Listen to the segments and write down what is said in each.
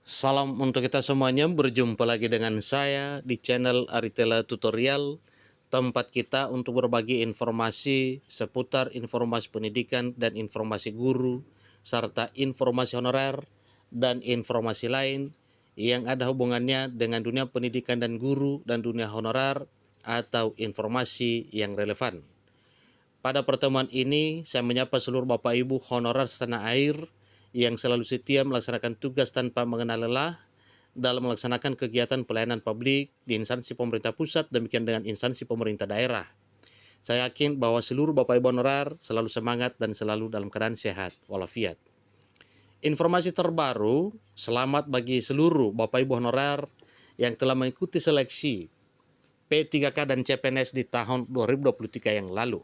Salam untuk kita semuanya, berjumpa lagi dengan saya di channel Aritela Tutorial, tempat kita untuk berbagi informasi seputar informasi pendidikan dan informasi guru, serta informasi honorer dan informasi lain yang ada hubungannya dengan dunia pendidikan dan guru dan dunia honorer atau informasi yang relevan. Pada pertemuan ini, saya menyapa seluruh Bapak Ibu honorer setanah air yang selalu setia melaksanakan tugas tanpa mengenal lelah dalam melaksanakan kegiatan pelayanan publik di instansi pemerintah pusat, demikian dengan instansi pemerintah daerah. Saya yakin bahwa seluruh Bapak Ibu honorer selalu semangat dan selalu dalam keadaan sehat walafiat. Informasi terbaru, selamat bagi seluruh Bapak Ibu honorer yang telah mengikuti seleksi P3K dan CPNS di tahun 2023 yang lalu.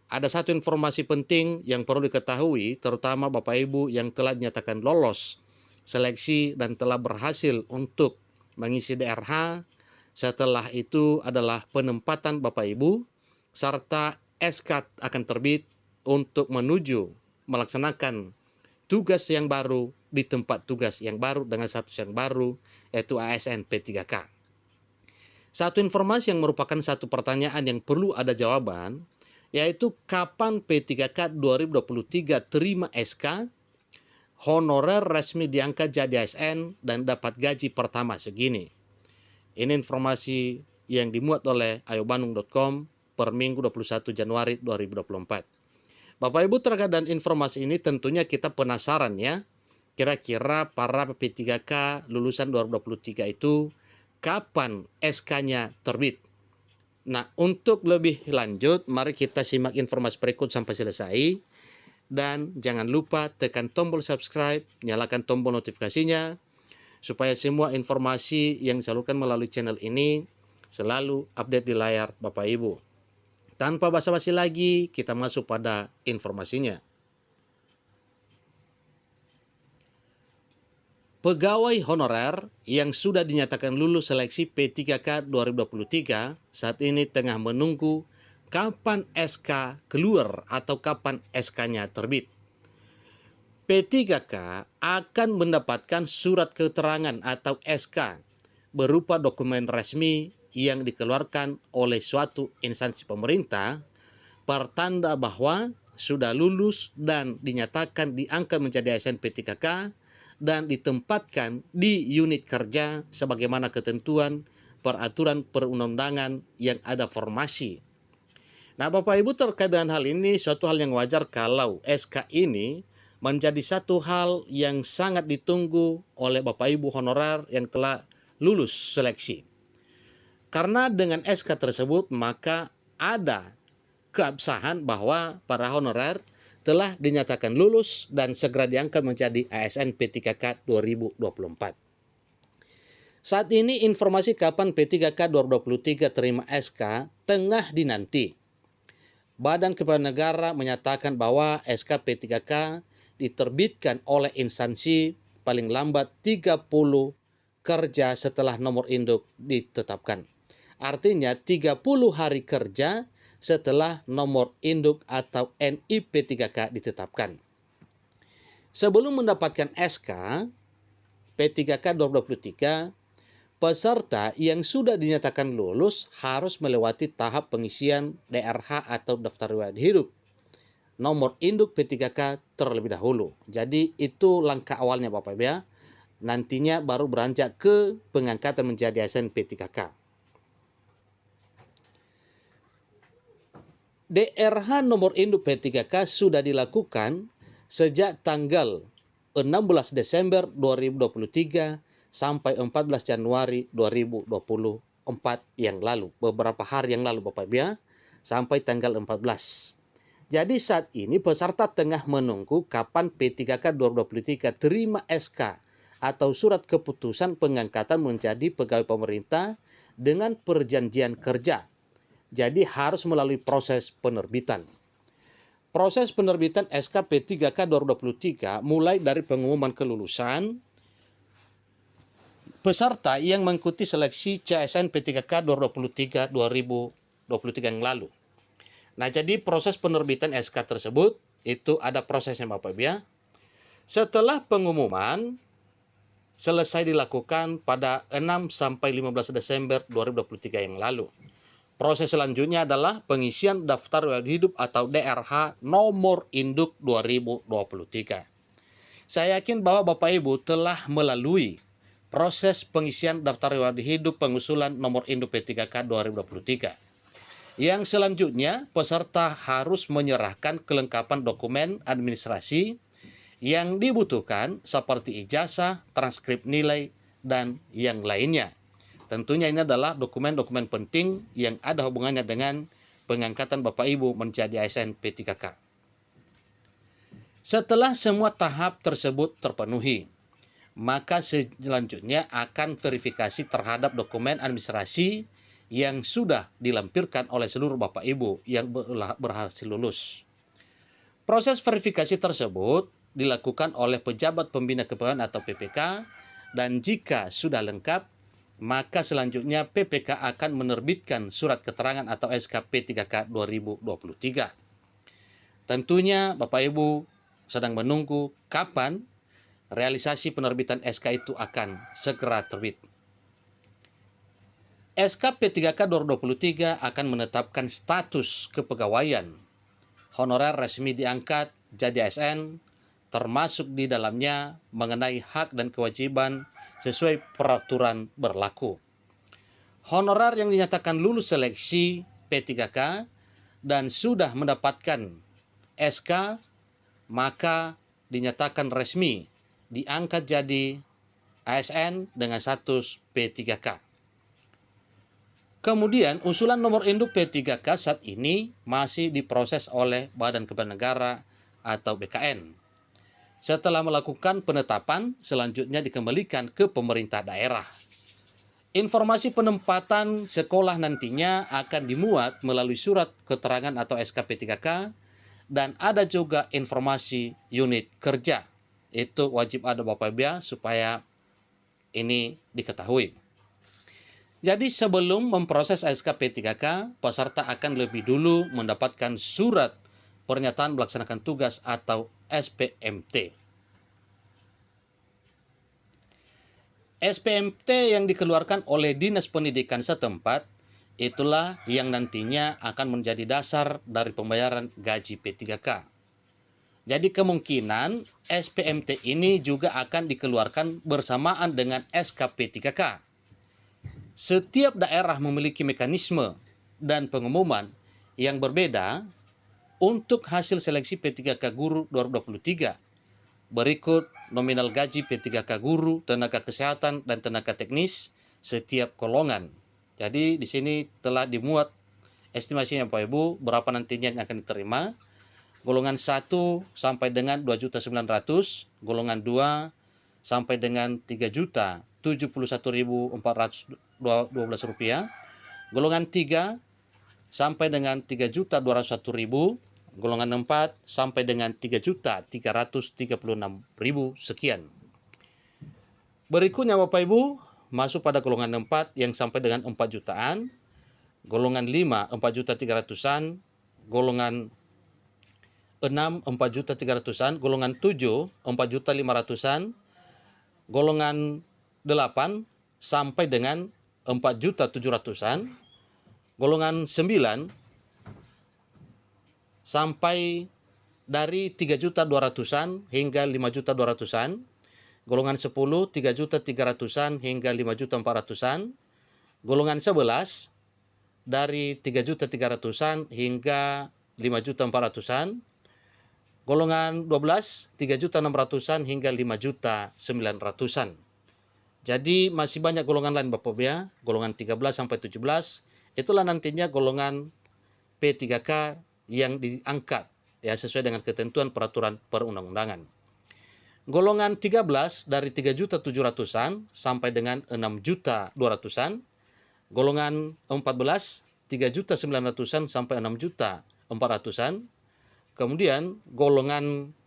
Ada satu informasi penting yang perlu diketahui, terutama Bapak Ibu yang telah dinyatakan lolos seleksi dan telah berhasil untuk mengisi DRH. Setelah itu adalah penempatan Bapak Ibu, serta SK akan terbit untuk menuju melaksanakan tugas yang baru di tempat tugas yang baru dengan status yang baru, yaitu ASN P3K. Satu informasi yang merupakan satu pertanyaan yang perlu ada jawaban, yaitu kapan P3K 2023 terima SK, honorer resmi diangkat jadi ASN, dan dapat gaji pertama segini. Ini informasi yang dimuat oleh ayobandung.com per Minggu 21 Januari 2024. Bapak Ibu, terkait dengan informasi ini tentunya kita penasaran ya, kira-kira para P3K lulusan 2023 itu kapan SK-nya terbit. Nah, untuk lebih lanjut, mari kita simak informasi berikut sampai selesai. Dan jangan lupa tekan tombol subscribe, nyalakan tombol notifikasinya, supaya semua informasi yang disalurkan melalui channel ini selalu update di layar Bapak Ibu. Tanpa basa-basi lagi, kita masuk pada informasinya. Pegawai honorer yang sudah dinyatakan lulus seleksi P3K 2023 saat ini tengah menunggu kapan SK keluar atau kapan SK-nya terbit. P3K akan mendapatkan surat keterangan atau SK berupa dokumen resmi yang dikeluarkan oleh suatu instansi pemerintah pertanda bahwa sudah lulus dan dinyatakan diangkat menjadi ASN P3K dan ditempatkan di unit kerja sebagaimana ketentuan peraturan perundang-undangan yang ada formasi. Nah, Bapak Ibu, terkait dengan hal ini suatu hal yang wajar kalau SK ini menjadi satu hal yang sangat ditunggu oleh Bapak Ibu honorer yang telah lulus seleksi. Karena dengan SK tersebut maka ada keabsahan bahwa para honorer telah dinyatakan lulus dan segera diangkat menjadi ASN P3K 2024. Saat ini informasi kapan P3K 2023 terima SK tengah dinanti. Badan Kepegawaian Negara menyatakan bahwa SK P3K diterbitkan oleh instansi paling lambat 30 kerja setelah nomor induk ditetapkan. Artinya 30 hari kerja setelah nomor induk atau NIP 3K ditetapkan. Sebelum mendapatkan SK P3K 2023, peserta yang sudah dinyatakan lulus harus melewati tahap pengisian DRH atau daftar riwayat hidup nomor induk P3K terlebih dahulu. Jadi itu langkah awalnya Bapak Ibu ya. Nantinya baru beranjak ke pengangkatan menjadi ASN P3K. DRH nomor induk P3K sudah dilakukan sejak tanggal 16 Desember 2023 sampai 14 Januari 2024 yang lalu. Beberapa hari yang lalu Bapak Ibu ya, sampai tanggal 14. Jadi saat ini peserta tengah menunggu kapan P3K 2023 terima SK atau surat keputusan pengangkatan menjadi pegawai pemerintah dengan perjanjian kerja. Jadi harus melalui proses penerbitan. Proses penerbitan SK P3K 2023 mulai dari pengumuman kelulusan peserta yang mengikuti seleksi CSN P3K 2023 yang lalu. Nah, jadi proses penerbitan SK tersebut itu ada prosesnya Bapak Ibu ya. Setelah pengumuman, selesai dilakukan pada 6 sampai 15 Desember 2023 yang lalu. Proses selanjutnya adalah pengisian daftar riwayat hidup atau DRH nomor induk 2023. Saya yakin bahwa Bapak Ibu telah melalui proses pengisian daftar riwayat hidup pengusulan nomor induk P3K 2023. Yang selanjutnya, peserta harus menyerahkan kelengkapan dokumen administrasi yang dibutuhkan seperti ijazah, transkrip nilai, dan yang lainnya. Tentunya ini adalah dokumen-dokumen penting yang ada hubungannya dengan pengangkatan Bapak Ibu menjadi ASN P3K. Setelah semua tahap tersebut terpenuhi, maka selanjutnya akan verifikasi terhadap dokumen administrasi yang sudah dilampirkan oleh seluruh Bapak Ibu yang berhasil lulus. Proses verifikasi tersebut dilakukan oleh pejabat pembina kepegawaian atau PPK, dan jika sudah lengkap, maka selanjutnya PPK akan menerbitkan surat keterangan atau SK P3K 2023. Tentunya Bapak Ibu sedang menunggu kapan realisasi penerbitan SK itu akan segera terbit. SK P3K 2023 akan menetapkan status kepegawaian honorer resmi diangkat jadi ASN, termasuk di dalamnya mengenai hak dan kewajiban sesuai peraturan berlaku. Honorer yang dinyatakan lulus seleksi P3K dan sudah mendapatkan SK, maka dinyatakan resmi diangkat jadi ASN dengan status P3K. Kemudian usulan nomor induk P3K saat ini masih diproses oleh Badan Kepegawaian Negara atau BKN. Setelah melakukan penetapan, selanjutnya dikembalikan ke pemerintah daerah. Informasi penempatan sekolah nantinya akan dimuat melalui surat keterangan atau SK P3K, dan ada juga informasi unit kerja. Itu wajib ada Bapak Ibu ya, supaya ini diketahui. Jadi sebelum memproses SK P3K, peserta akan lebih dulu mendapatkan surat pernyataan melaksanakan tugas atau SPMT. SPMT yang dikeluarkan oleh Dinas Pendidikan setempat itulah yang nantinya akan menjadi dasar dari pembayaran gaji P3K. Jadi kemungkinan SPMT ini juga akan dikeluarkan bersamaan dengan SK P3K. Setiap daerah memiliki mekanisme dan pengumuman yang berbeda untuk hasil seleksi P3K Guru 2023. Berikut nominal gaji P3K Guru, tenaga kesehatan, dan tenaga teknis setiap golongan. Jadi di sini telah dimuat estimasinya Bapak Ibu berapa nantinya yang akan diterima. Golongan 1 sampai dengan 2.900.000, golongan 2 sampai dengan 3.071.412 rupiah, golongan 3 sampai dengan 3.201.000, golongan 4 sampai dengan 3.336.000 sekian. Berikutnya Bapak Ibu masuk pada golongan 4 yang sampai dengan 4 jutaan, golongan 5 4.300.000-an, golongan 6 4.300.000-an, golongan 7 4.500.000-an, golongan 8 sampai dengan 4.700.000-an, golongan 9 sampai dari 3.200.000-an hingga 5.200.000-an, golongan 10 3.300.000-an hingga 5.400.000-an, golongan 11 dari 3.300.000-an hingga 5.400.000-an, golongan 12 3.600.000-an hingga 5.900.000-an. Jadi masih banyak golongan lain Bapak Ibu ya, golongan 13 sampai 17, itulah nantinya golongan P3K yang diangkat ya sesuai dengan ketentuan peraturan perundang-undangan. Golongan 13 dari 3.700.000-an sampai dengan 6.200.000-an, golongan 14 3.900.000-an sampai 6.400.000-an, kemudian golongan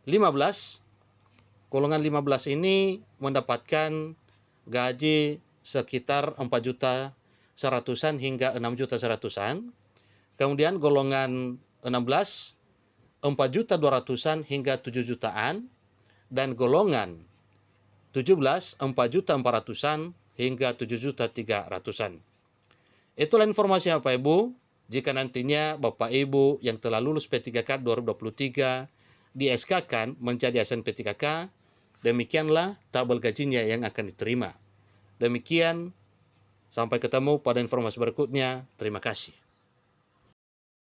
15 ini mendapatkan gaji sekitar 4.100.000-an hingga 6.100.000-an. Kemudian golongan 16 4.200.000-an hingga 7 jutaan, dan golongan 17 4.400-an hingga 7.300-an. Itulah informasi Bapak Ibu. Jika nantinya Bapak Ibu yang telah lulus P3K 2023 di SK-kan menjadi ASN P3K, demikianlah tabel gajinya yang akan diterima. Demikian, sampai ketemu pada informasi berikutnya. Terima kasih.